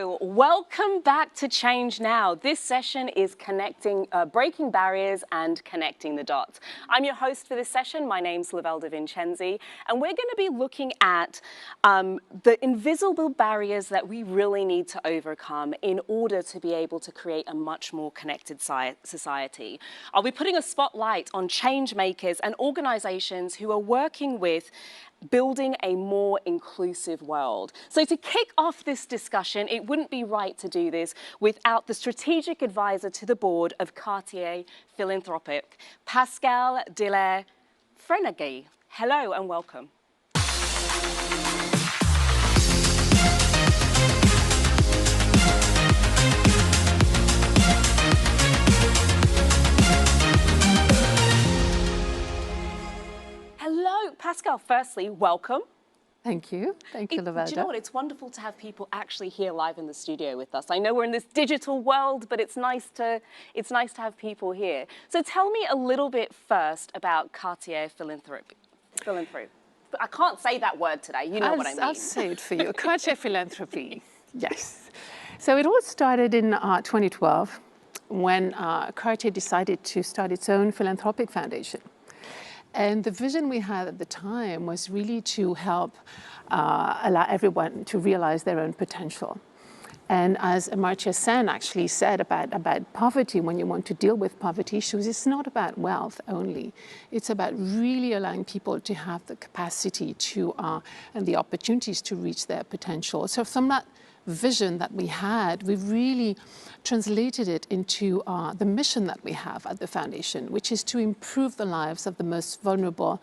Hello, welcome back to Change Now. This session is breaking barriers and connecting the dots. I'm your host for this session. My name's Lavelda Vincenzi, and we're going to be looking at the invisible barriers that we really need to overcome in order to be able to create a much more connected society. I'll be putting a spotlight on change makers and organizations who are working with building a more inclusive world. So to kick off this discussion, it wouldn't be right to do this without the strategic advisor to the board of Cartier Philanthropy, Pascale de la Fregonniere. Hello and welcome. Hello, Pascale. Firstly, welcome. Thank you. Thank you, Lavelda. Do you know what? It's wonderful to have people actually here live in the studio with us. I know we're in this digital world, but it's nice to have people here. So tell me a little bit first about Cartier Philanthropy. I can't say that word today. You know what I mean. I'll say it for you. Cartier Philanthropy. Yes. So it all started in 2012 when Cartier decided to start its own philanthropic foundation. And the vision we had at the time was really to help allow everyone to realize their own potential. And as Amartya Sen actually said about poverty, when you want to deal with poverty issues, it's not about wealth only. It's about really allowing people to have the capacity to and the opportunities to reach their potential. So from that vision that we had, we really translated it into the mission that we have at the foundation, which is to improve the lives of the most vulnerable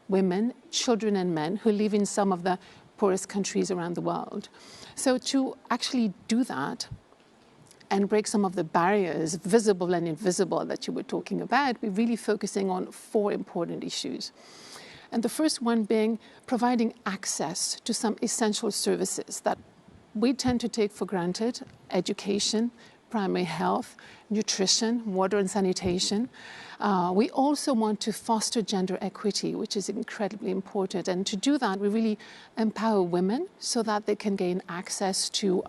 women, children and men who live in some of the poorest countries around the world. So to actually do that and break some of the barriers, visible and invisible, that you were talking about, we're really focusing on 4 important issues. And the first one being providing access to some essential services that we tend to take for granted: education, primary health, nutrition, water and sanitation. We also want to foster gender equity, which is incredibly important. And to do that, we really empower women so that they can gain access to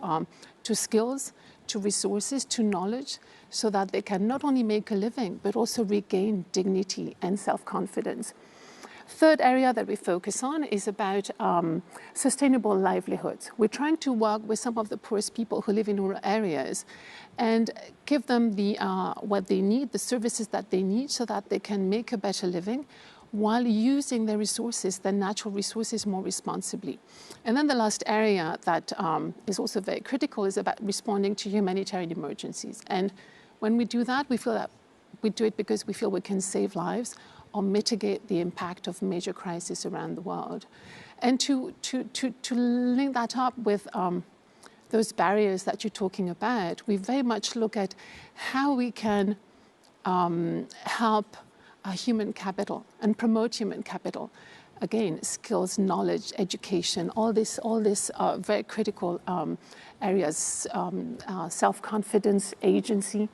skills, to resources, to knowledge, so that they can not only make a living, but also regain dignity and self-confidence. Third area that we focus on is about sustainable livelihoods. We're trying to work with some of the poorest people who live in rural areas and give them what they need, the services that they need, so that they can make a better living while using their resources, their natural resources, more responsibly. And then the last area that is also very critical is about responding to humanitarian emergencies. And when we do that, we feel that we do it because we feel we can save lives or mitigate the impact of major crises around the world. And to link that up with those barriers that you're talking about, we very much look at how we can help human capital and promote human capital. Again, skills, knowledge, education, all this very critical areas, self-confidence, agency.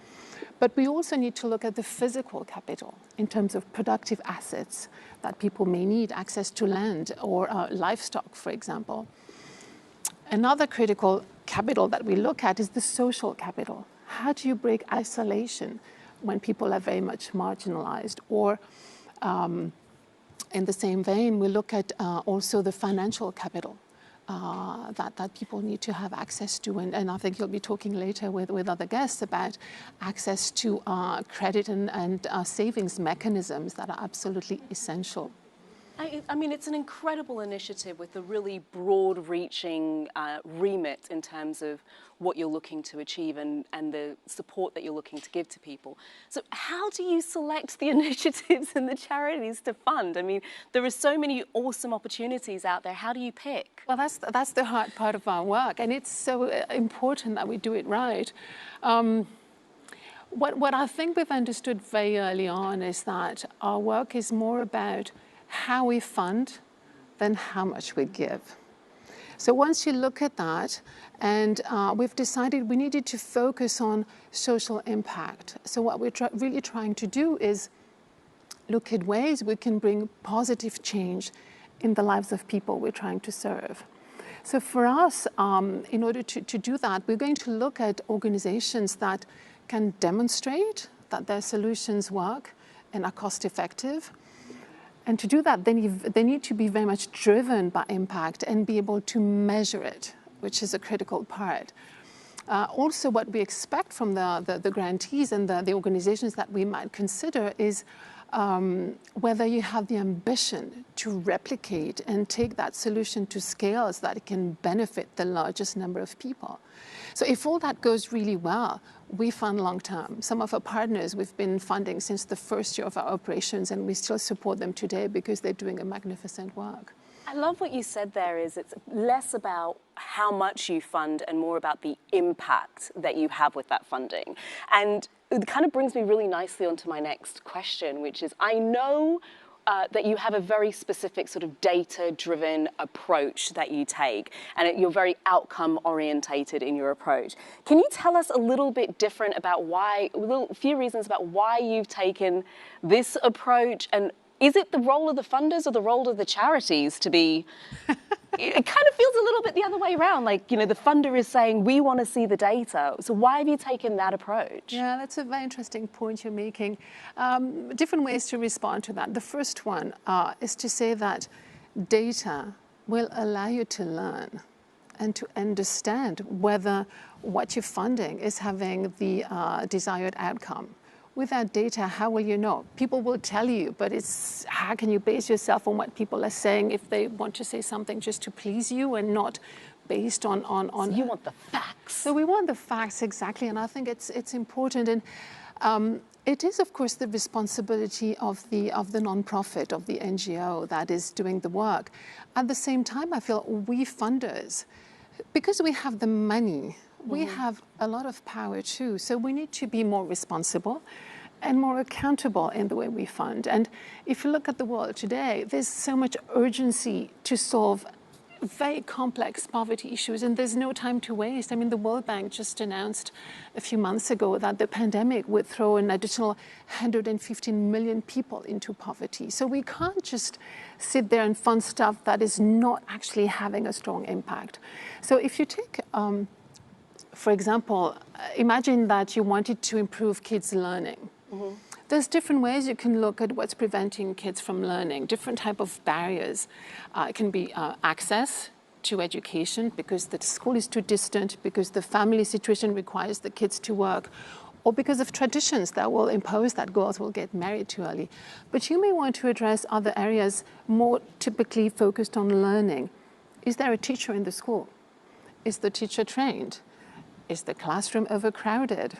But we also need to look at the physical capital in terms of productive assets that people may need, access to land or livestock, for example. Another critical capital that we look at is the social capital. How do you break isolation when people are very much marginalized? Or in the same vein, we look at also the financial capital that people need to have access to. And I think you'll be talking later with other guests about access to credit and savings mechanisms that are absolutely essential. I mean, it's an incredible initiative with a really broad-reaching remit in terms of what you're looking to achieve and the support that you're looking to give to people. So how do you select the initiatives and the charities to fund? I mean, there are so many awesome opportunities out there. How do you pick? Well, that's the hard part of our work, and it's so important that we do it right. What I think we've understood very early on is that our work is more about how we fund than how much we give. So once you look at that, and we've decided we needed to focus on social impact. So what we're really trying to do is look at ways we can bring positive change in the lives of people we're trying to serve. So for us, in order to do that, we're going to look at organizations that can demonstrate that their solutions work and are cost effective. And to do that, they need to be very much driven by impact and be able to measure it, which is a critical part. Also, what we expect from the grantees and the organizations that we might consider is whether you have the ambition to replicate and take that solution to scale so that it can benefit the largest number of people. So if all that goes really well, we fund long term. Some of our partners we've been funding since the first year of our operations, and we still support them today because they're doing a magnificent work. I love what you said there is it's less about how much you fund and more about the impact that you have with that funding. And it kind of brings me really nicely onto my next question, which is I know that you have a very specific sort of data-driven approach that you take, and you're very outcome-orientated in your approach. Can you tell us a little bit different about why, a few reasons about why you've taken this approach, and is it the role of the funders or the role of the charities to be, it kind of feels a little bit the other way around, like, you know, the funder is saying, we want to see the data. So why have you taken that approach? Yeah, that's a very interesting point you're making. Different ways to respond to that. The first one is to say that data will allow you to learn and to understand whether what you're funding is having the desired outcome. Without data, how will you know? People will tell you, but it's how can you base yourself on what people are saying if they want to say something just to please you and not based on So you want the facts. So we want the facts, exactly, and I think it's important. And it is, of course, the responsibility of the nonprofit, of the NGO that is doing the work. At the same time, I feel we funders, because we have the money, we have a lot of power too. So we need to be more responsible and more accountable in the way we fund. And if you look at the world today, there's so much urgency to solve very complex poverty issues, and there's no time to waste. I mean, the World Bank just announced a few months ago that the pandemic would throw an additional 115 million people into poverty. So we can't just sit there and fund stuff that is not actually having a strong impact. So if you take, for example, imagine that you wanted to improve kids' learning. There's different ways you can look at what's preventing kids from learning, different type of barriers. It can be access to education because the school is too distant, because the family situation requires the kids to work, or because of traditions that will impose that girls will get married too early. But you may want to address other areas more typically focused on learning. Is there a teacher in the school? Is the teacher trained? Is the classroom overcrowded?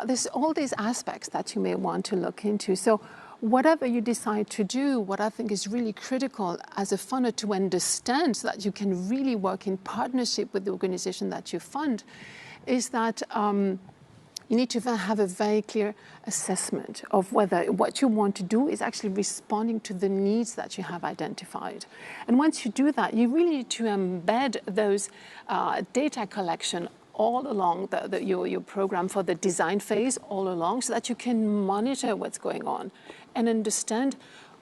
There's all these aspects that you may want to look into. So whatever you decide to do, what I think is really critical as a funder to understand so that you can really work in partnership with the organization that you fund is that you need to have a very clear assessment of whether what you want to do is actually responding to the needs that you have identified. And once you do that, you really need to embed those data collection all along your program for the design phase, all along, so that you can monitor what's going on and understand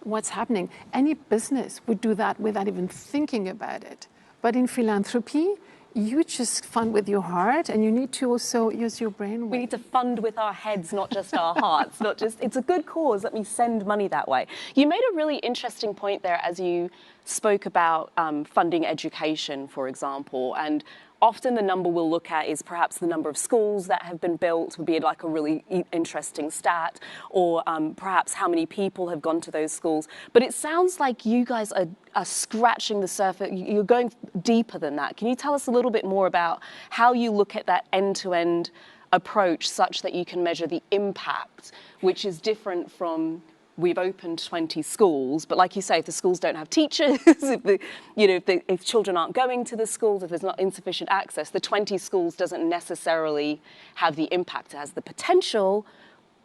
what's happening. Any business would do that without even thinking about it. But in philanthropy, you just fund with your heart, and you need to also use your brain. We need to fund with our heads, not just our hearts. Not just, it's a good cause, let me send money that way. You made a really interesting point there as you spoke about funding education, for example, and often the number we'll look at is perhaps the number of schools that have been built, would be like a really interesting stat, or perhaps how many people have gone to those schools. But it sounds like you guys are scratching the surface, you're going deeper than that. Can you tell us a little bit more about how you look at that end-to-end approach such that you can measure the impact, which is different from we've opened 20 schools, but like you say, if the schools don't have teachers, if children aren't going to the schools, if there's not insufficient access, the 20 schools doesn't necessarily have the impact. It has the potential,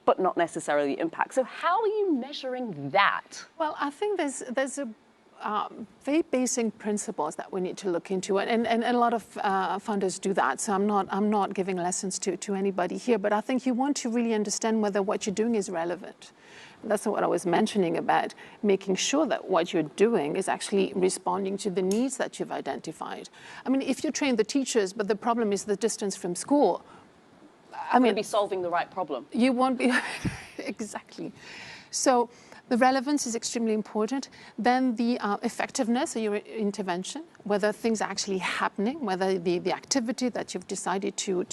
but not necessarily the impact. So how are you measuring that? Well, I think there's very basic principles that we need to look into, and a lot of funders do that. So I'm not giving lessons to anybody here, but I think you want to really understand whether what you're doing is relevant. That's what I was mentioning about making sure that what you're doing is actually responding to the needs that you've identified. I mean, if you train the teachers, but the problem is the distance from school, I mean, be solving the right problem. You won't be exactly. So the relevance is extremely important. Then the effectiveness of your intervention, whether things are actually happening, whether the activity that you've decided to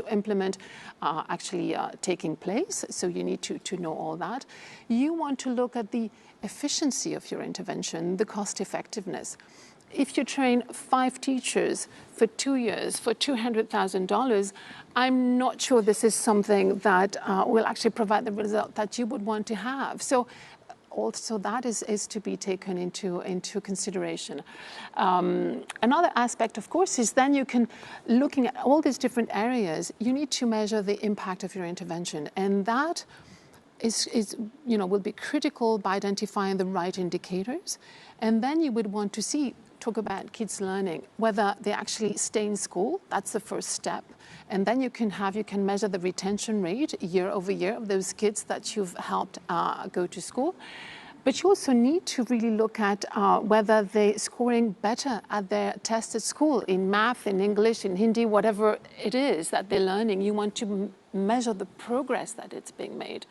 implement are actually taking place. So you need to know all that. You want to look at the efficiency of your intervention, the cost effectiveness. If you train 5 teachers for 2 years for $200,000, I'm not sure this is something that will actually provide the result that you would want to have. So also that is to be taken into consideration. Another aspect, of course, is then you can, looking at all these different areas, you need to measure the impact of your intervention. And that will be critical by identifying the right indicators. And then you would want to talk about kids learning, whether they actually stay in school. That's the first step. And then you can measure the retention rate year over year of those kids that you've helped go to school. But you also need to really look at whether they're scoring better at their tests at school, in math, in English, in Hindi, whatever it is that they're learning. You want to measure the progress that it's being made.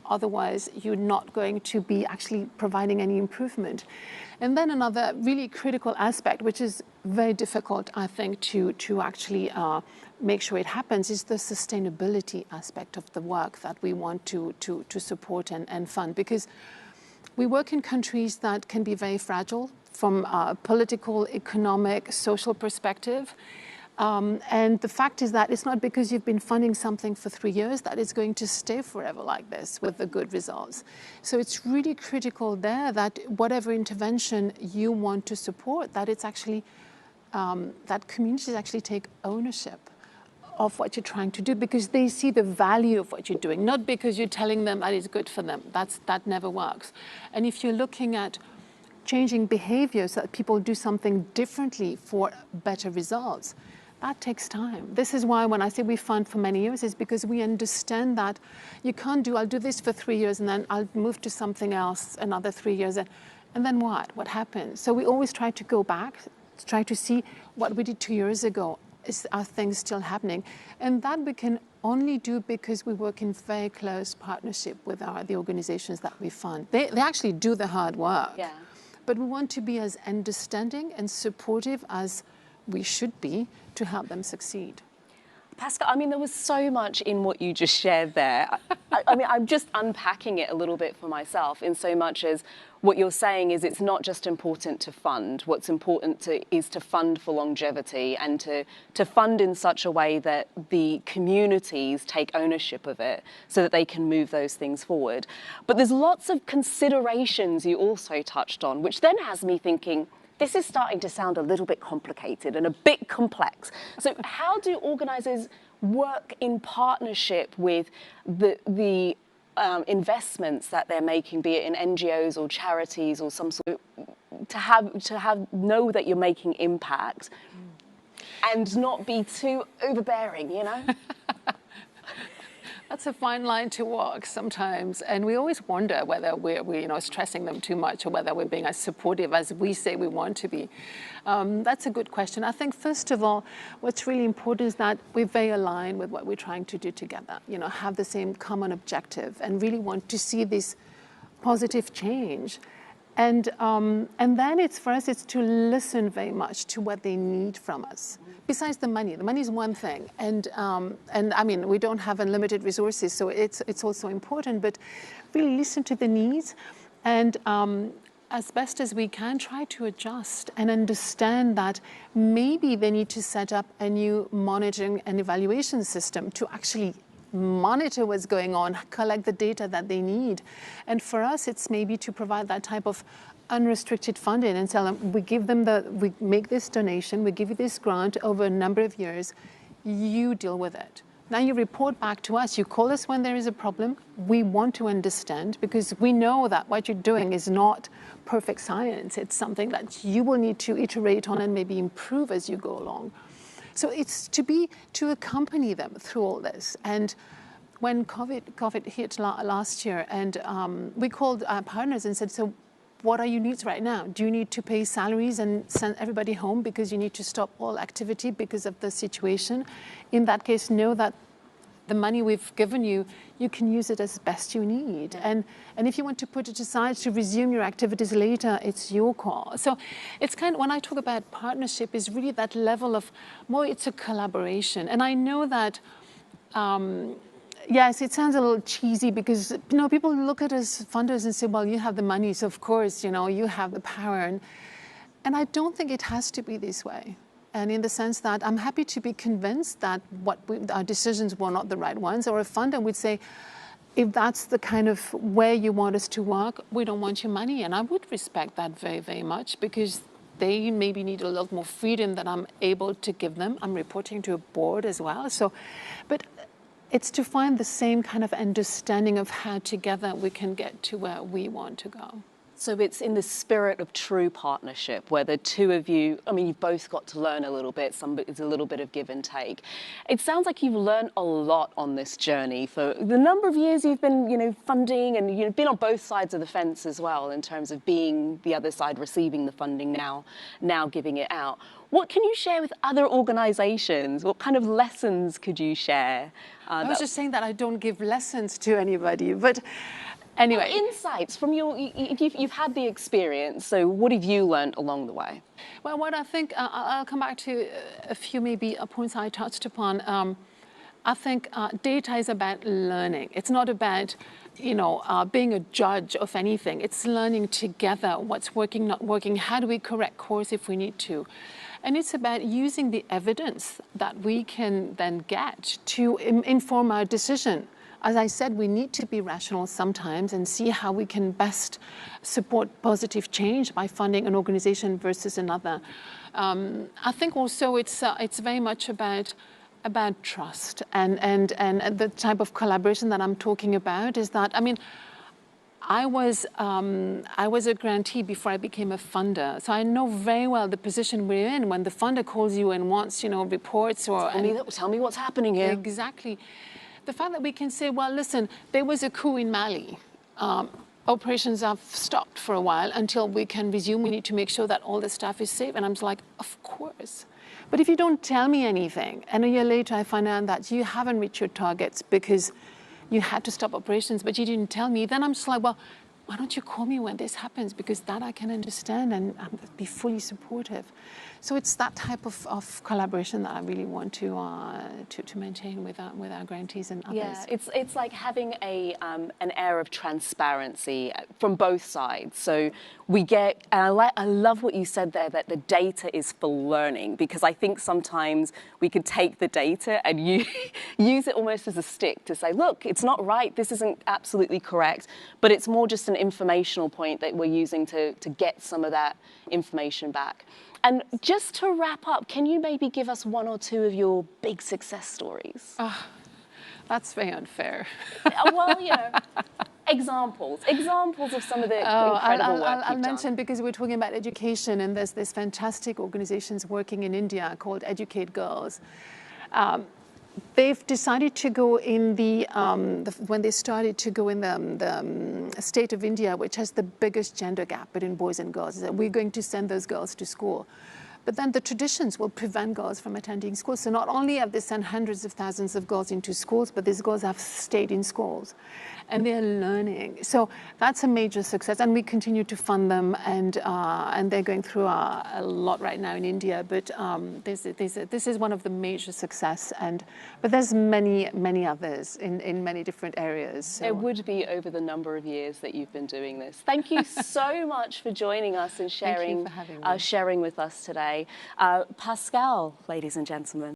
Otherwise, you're not going to be actually providing any improvement. And then another really critical aspect, which is very difficult, I think, to actually make sure it happens, is the sustainability aspect of the work that we want to support and fund. Because we work in countries that can be very fragile from a political, economic, social perspective. And the fact is that it's not because you've been funding something for 3 years that it's going to stay forever like this with the good results. So it's really critical there that whatever intervention you want to support, that it's actually, that communities actually take ownership of what you're trying to do, because they see the value of what you're doing, not because you're telling them that it's good for them. That never works. And if you're looking at changing behaviors so that people do something differently for better results, that takes time. This is why when I say we fund for many years, is because we understand that you can't I'll do this for 3 years and then I'll move to something else another 3 years. And then what? What happens? So we always try to go back, try to see what we did 2 years ago. Are things still happening? And that we can only do because we work in very close partnership with the organizations that we fund. They actually do the hard work. Yeah. But we want to be as understanding and supportive as we should be to help them succeed. Pascale, I mean, there was so much in what you just shared there. I mean, I'm just unpacking it a little bit for myself, in so much as what you're saying is it's not just important to fund. What's important is to fund for longevity, and to fund in such a way that the communities take ownership of it so that they can move those things forward. But there's lots of considerations you also touched on, which then has me thinking, this is starting to sound a little bit complicated and a bit complex. So how do organisers work in partnership with the investments that they're making, be it in NGOs or charities or some sort of, to know that you're making impact and not be too overbearing, you know? That's a fine line to walk sometimes, and we always wonder whether we're stressing them too much or whether we're being as supportive as we say we want to be. That's a good question. I think first of all, what's really important is that we're very aligned with what we're trying to do together. Have the same common objective and really want to see this positive change. And then for us, it's to listen very much to what they need from us. Besides the money is one thing, and I mean, we don't have unlimited resources, so it's also important. But really listen to the needs, and as best as we can, try to adjust and understand that maybe they need to set up a new monitoring and evaluation system to actually monitor what's going on, collect the data that they need. And for us, it's maybe to provide that type of unrestricted funding and tell them, we make this donation, we give you this grant over a number of years, you deal with it. Now you report back to us. You call us when there is a problem. We want to understand because we know that what you're doing is not perfect science. It's something that you will need to iterate on and maybe improve as you go along. So it's to accompany them through all this. And when COVID hit last year, and we called our partners and said, so what are your needs right now? Do you need to pay salaries and send everybody home because you need to stop all activity because of the situation? In that case, know that the money we've given you, you can use it as best you need. And if you want to put it aside to resume your activities later, it's your call. So it's kind of, when I talk about partnership, is really that level of more, it's a collaboration. And I know that, yes, it sounds a little cheesy because, you know, people look at us funders and say, well, you have the money, so of course, you know, you have the power. And I don't think it has to be this way. And in the sense that I'm happy to be convinced that our decisions were not the right ones, or a funder would say, if that's the kind of way you want us to work, we don't want your money. And I would respect that very, very much because they maybe need a little more freedom than I'm able to give them. I'm reporting to a board as well. So, but it's to find the same kind of understanding of how together we can get to where we want to go. So it's in the spirit of true partnership where the two of you, I mean, you've both got to learn a little bit, it's a little bit of give and take. It sounds like you've learned a lot on this journey for the number of years you've been, you know, funding, and you've been on both sides of the fence as well in terms of being the other side, receiving the funding now giving it out. What can you share with other organizations? What kind of lessons could you share? I was just saying that I don't give lessons to anybody, but anyway. Well, insights from you've had the experience, so what have you learned along the way? Well, what I think, I'll come back to a few maybe points I touched upon. I think data is about learning. It's not about, you know, being a judge of anything. It's learning together what's working, not working. How do we correct course if we need to? And it's about using the evidence that we can then get to inform our decision. As I said, we need to be rational sometimes and see how we can best support positive change by funding an organization versus another. I think also it's very much about trust and the type of collaboration that I'm talking about is that, I mean, I was a grantee before I became a funder, so I know very well the position we're in when the funder calls you and wants, you know, reports or tell me what's happening here. Exactly. The fact that we can say, well, listen, there was a coup in Mali. Operations have stopped for a while until we can resume. We need to make sure that all the staff is safe. And I'm just like, of course. But if you don't tell me anything, and a year later I find out that you haven't reached your targets because you had to stop operations, but you didn't tell me, then I'm just like, well, why don't you call me when this happens? Because that I can understand and be fully supportive. So it's that type of collaboration that I really want to maintain with our grantees and others. Yeah, it's like having an air of transparency from both sides. So we get, and I love what you said there, that the data is for learning, because I think sometimes we could take the data and use it almost as a stick to say, look, it's not right, this isn't absolutely correct, but it's more just an informational point that we're using to get some of that information back. And just to wrap up, can you maybe give us one or two of your big success stories? That's very unfair. Well, you know, examples of some of the incredible work I'll mention, because we're talking about education, and there's this fantastic organizations working in India called Educate Girls. They've decided to go in when they started to go in the state of India, which has the biggest gender gap between boys and girls, that we're going to send those girls to school. But then the traditions will prevent girls from attending school. So not only have they sent hundreds of thousands of girls into schools, but these girls have stayed in schools and they're learning. So that's a major success. And we continue to fund them, and they're going through a lot right now in India. But this is one of the major success. But there's many others in many different areas. So. It would be over the number of years that you've been doing this. Thank you so much for joining us and sharing with us today. Pascale, ladies and gentlemen.